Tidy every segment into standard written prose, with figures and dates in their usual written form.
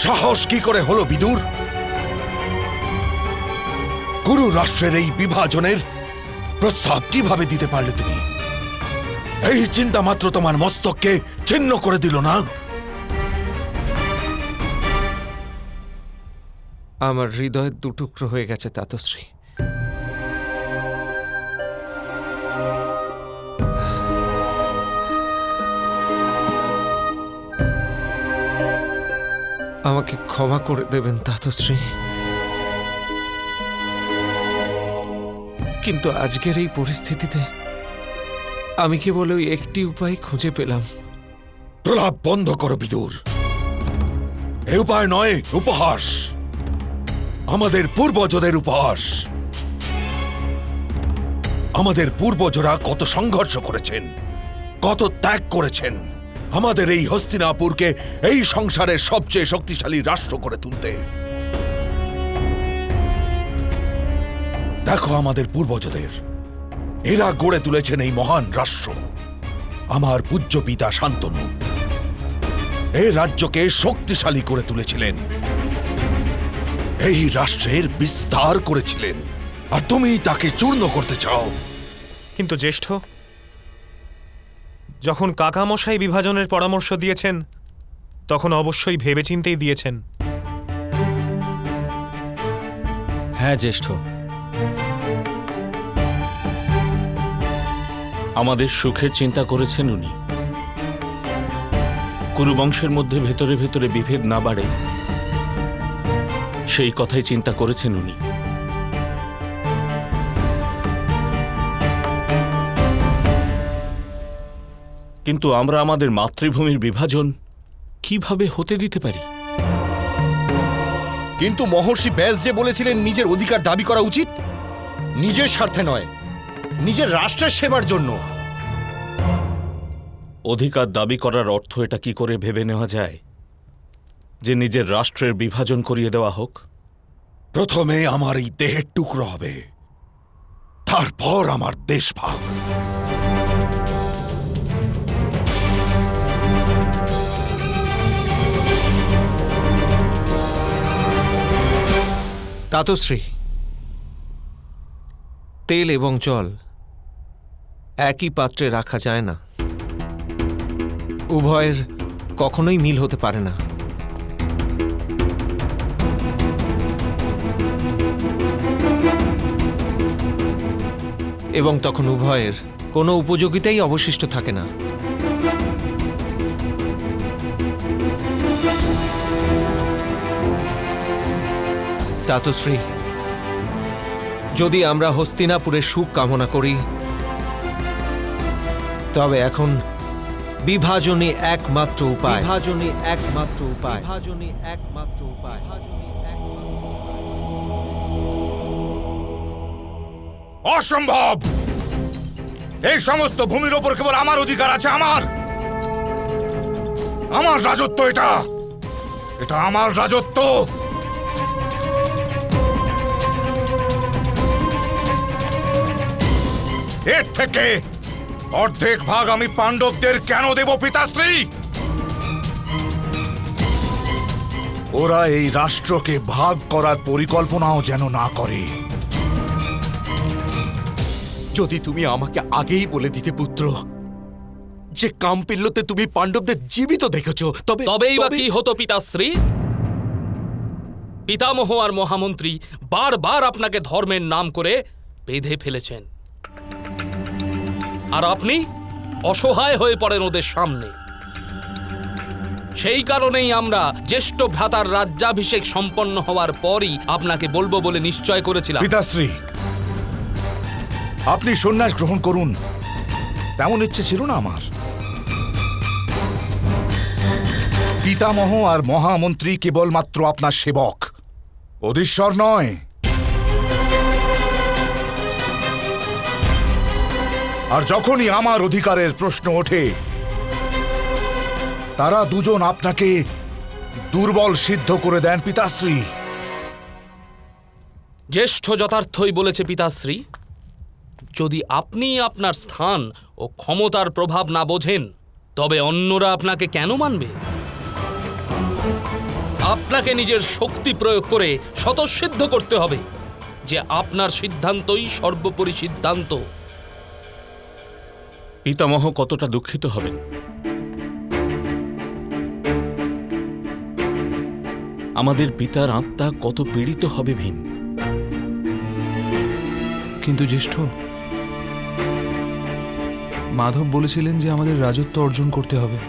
সাহস কি করে হলো বিদুর? কুরু রাষ্ট্রের এই বিভাজনের প্রস্তাব কিভাবে দিতে পারলে তুমি? এই চিন্তা মাত্র তোমার মস্তককে ছিন্ন করে দিল না? আমার হৃদয় দুটুকরো হয়ে গেছে তাতশ্রী। আমাকে ক্ষমা করে দেবেন তাতশ্রী, কিন্তু আজকের এই পরিস্থিতিতে আমি কেবল ওই একটি উপায় খুঁজে পেলাম। প্রলাপ বন্ধ করো বিদুর। এ উপায় নয়, উপহাস, আমাদের পূর্বজদের উপহাস। আমাদের পূর্বজরা কত সংঘর্ষ করেছেন, কত ত্যাগ করেছেন আমাদের এই হস্তিনাপুরকে এই সংসারের সবচেয়ে শক্তিশালী রাষ্ট্র করে তুলতে। দেখো আমাদের পূর্বজদের, এরা গড়ে তুলেছেন এই মহান রাষ্ট্র। আমার পূজ্য পিতা শান্তনু এই রাজ্যকে শক্তিশালী করে তুলেছিলেন, এই রাষ্ট্রের বিস্তার করেছিলেন, আর তুমি তাকে চূর্ণ করতে চাও। কিন্তু জ্যেষ্ঠ, যখন কাকামশাই বিভাজনের পরামর্শ দিয়েছেন তখন অবশ্যই ভেবেচিন্তেই দিয়েছেন। হ্যাঁ জ্যেষ্ঠ, আমাদের সুখের চিন্তা করেছেন উনি। কুরুবংশের মধ্যে ভেতরে ভেতরে বিভেদ না বাড়ে সেই কথাই চিন্তা করেছেন উনি। কিন্তু আমরা আমাদের মাতৃভূমির বিভাজন কিভাবে হতে দিতে পারি? কিন্তু মহর্ষি ব্যাস যে বলেছিলেন নিজের অধিকার দাবি করা উচিত, নিজের স্বার্থে নয়, নিজের রাষ্ট্রের সেবার জন্য। অধিকার দাবি করার অর্থ এটা কি করে ভেবে নেওয়া যায় যে নিজের রাষ্ট্রের বিভাজন করিয়ে দেওয়া হোক? প্রথমে আমার এই দেহের টুকরো হবে, তারপর আমার দেশ ভাগ। তাতশ্রী, তেল এবং জল একই পাত্রে রাখা যায় না, উভয়ের কখনোই মিল হতে পারে না। এবং তখন উভয়ের কোনো উপযোগিতাই অবশিষ্ট থাকে না। তাতশ্রী, যদি আমরা হস্তিনাপুরের সুখ কামনা করি তবে এখন বিভাজনই একমাত্র উপায়। বিভাজনই একমাত্র উপায়। বিভাজনই একমাত্র উপায়। অসম্ভব! এই সমস্ত ভূমির ওপর কেবল আমার অধিকার আছে, আমার আমার রাজত্ব। এটা এটা আমার রাজত্ব। এর থেকে অর্ধেক ভাগ আমি পাণ্ডবদের কেন দেব পিতাশ্রী? ওরা এই রাষ্ট্রকে ভাগ করার পরিকল্পনাও যেন না করে। যদি তুমি আমাকে আগেই বলে দিতে পুত্র যে কাম্পিল্যতে তুমি পাণ্ডবদের জীবিত দেখেছো, তবেই বা কি হতো পিতাশ্রী? পিতামহ আর মহামন্ত্রী বারবার আপনাকে ধর্মের নাম করে বেঁধে ফেলেছেন, আর আপনি অসহায় হয়ে পড়েন ওদের সামনে। সেই কারণেই আমরা জ্যেষ্ঠ ভ্রাতার রাজ্যাভিষেক সম্পন্ন হওয়ার পরই আপনাকে বলবো বলে নিশ্চয় করেছিলাম। পিতাশ্রী, আপনি সন্ন্যাস গ্রহণ করুন, তেমন ইচ্ছে ছিল না আমার। পিতামহ আর মহামন্ত্রী কেবলমাত্র আপনার সেবক, অধীশ্বর নয়। আর যখনই আমার অধিকারের প্রশ্ন ওঠে তারা দুজন আপনাকে দুর্বল সিদ্ধ করে দেন পিতাশ্রী। জ্যেষ্ঠ যথার্থই বলেছে পিতাশ্রী। যদি আপনি আপনার স্থান ও ক্ষমতার প্রভাব না বোঝেন তবে অন্যরা আপনাকে কেন মানবে? আপনাকে নিজের শক্তি প্রয়োগ করে স্বতঃসিদ্ধ করতে হবে যে আপনার সিদ্ধান্তই সর্বোপরি সিদ্ধান্ত। পিতামহ কতটা দুঃখিত হবেন। আমাদের পিতার আত্মা কত পীড়িত হবে ভীম। কিন্তু জ্যেষ্ঠ, মাধব বলেছিলেন যে আমাদের রাজত্ব অর্জন করতে হবে।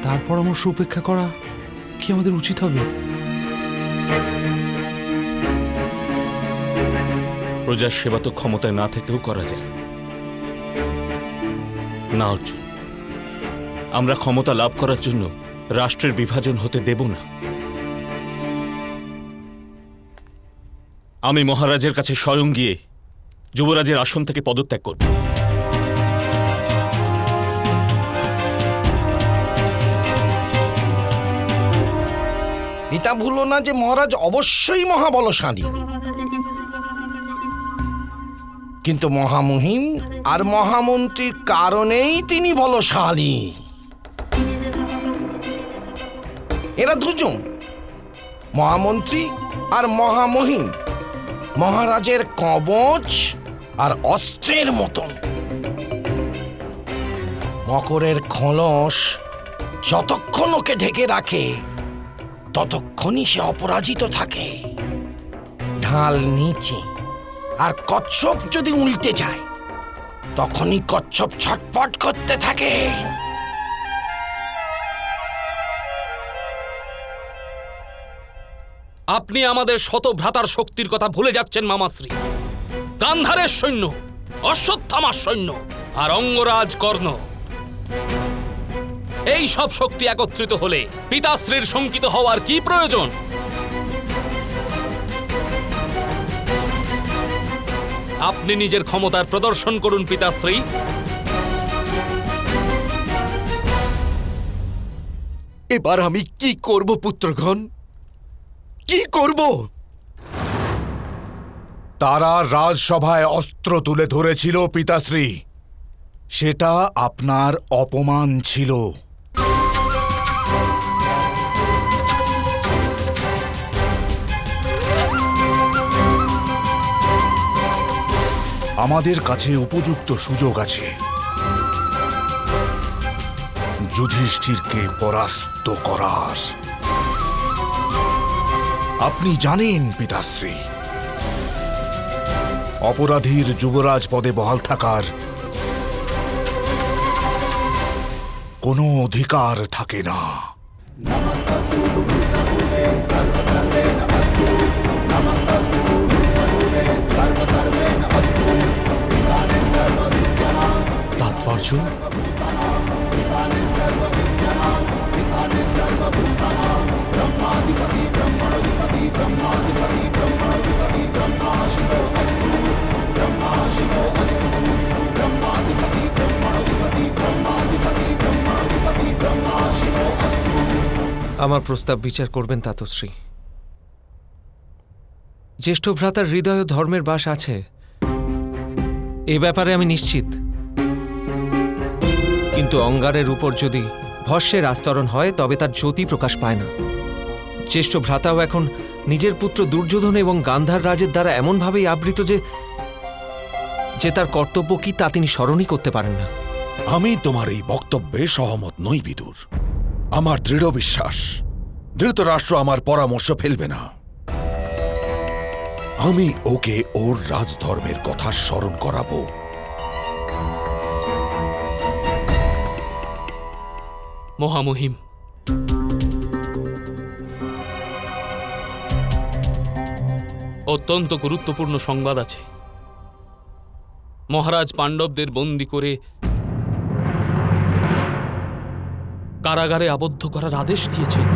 তার পরামর্শ উপেক্ষা করা কি আমাদের উচিত হবে? প্রজার সেবা তো ক্ষমতায় না থেকেও করা যায় না অর্জুন। আমরা ক্ষমতা লাভ করার জন্য রাষ্ট্রের বিভাজন হতে দেব না। আমি মহারাজের কাছে স্বয়ং গিয়ে যুবরাজের আসন থেকে পদত্যাগ করব। এটা ভুলো না যে মহারাজ অবশ্যই মহাবলশালী, কিন্তু মহামহিম আর মহামন্ত্রীর কারণেই তিনি বলশালী। এরা দুজন, মহামন্ত্রী আর মহামহিম, মহারাজের কবচ আর অস্ত্রের মতন। মকরের খোলস যতক্ষণ ওকে ঢেকে রাখে ততক্ষণই সে অপরাজিত থাকে। ঢাল নিচে আর কচ্ছপ যদি উল্টে যায় তখনই কচ্ছপ ছটপট করতে থাকে। আপনি আমাদের শত ভ্রাতার শক্তির কথা ভুলে যাচ্ছেন মামাশ্রী। গান্ধারের সৈন্য, অশ্বত্থামার সৈন্য আর অঙ্গরাজ কর্ণ, এই সব শক্তি একত্রিত হলে পিতাশ্রীর শঙ্কিত হওয়ার কি প্রয়োজন? আপনি নিজের ক্ষমতার প্রদর্শন করুন পিতাশ্রী। এবার আমি কি করব পুত্রগণ, কি করব? তারা রাজসভায় অস্ত্র তুলে ধরেছিল পিতাশ্রী, সেটা আপনার অপমান ছিল। আমাদের কাছে উপযুক্ত সুযোগ আছে যুধিষ্ঠিরকে পরাস্ত করার। আপনি জানেন পিতাশ্রী, অপরাধীর যুবরাজ পদে বহাল থাকার কোনো অধিকার থাকে না। তাৎপর্য? আমার প্রস্তাব বিচার করবেন তাতশ্রী। জ্যেষ্ঠ ভ্রাতার হৃদয় ধর্মের বাস আছে, এ ব্যাপারে আমি নিশ্চিত। কিন্তু অঙ্গারের উপর যদি ভস্যের আস্তরণ হয় তবে তার জ্যোতি প্রকাশ পায় না। জ্যেষ্ঠ ভ্রাতাও এখন নিজের পুত্র দুর্যোধন এবং গান্ধার রাজের দ্বারা এমনভাবেই আবৃত যে তার কর্তব্য কি তা তিনি স্মরণই করতে পারেন না। আমি তোমার এই বক্তব্যে সহমত নই বিদুর। আমার দৃঢ় বিশ্বাস ধৃতরাষ্ট্র আমার পরামর্শ ফেলবে না। আমি ওকে ওর রাজধর্মের কথা স্মরণ করাবো। মহামহিম, অত্যন্ত গুরুত্বপূর্ণ সংবাদ আছে। মহারাজ পাণ্ডবদের বন্দী করে কারাগারে আবদ্ধ করার আদেশ দিয়েছেন।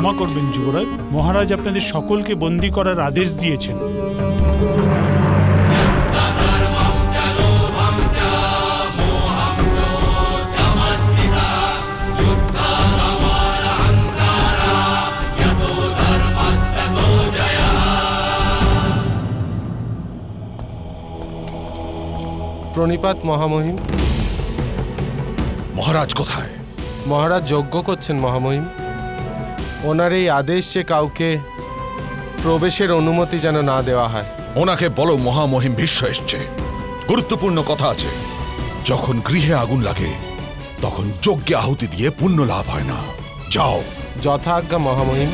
ক্ষমা করবেন যুবরাজ, মহারাজ আপনাদের সকলকে বন্দী করার আদেশ দিয়েছেন। প্রণিপাত মহামহিম। মহারাজ কোথায়? মহারাজ যজ্ঞ করছেন মহামহিম। ওনার এই আদেশ যে কাউকে প্রবেশের অনুমতি যেন না দেওয়া হয়। ওনাকে বলো মহামহিম ভীষ্ম এসছে, গুরুত্বপূর্ণ কথা আছে। যখন গৃহে আগুন লাগে তখন যজ্ঞে আহুতি দিয়ে পুণ্য লাভ হয় না। যাও। যথা আজ্ঞা মহামহিম।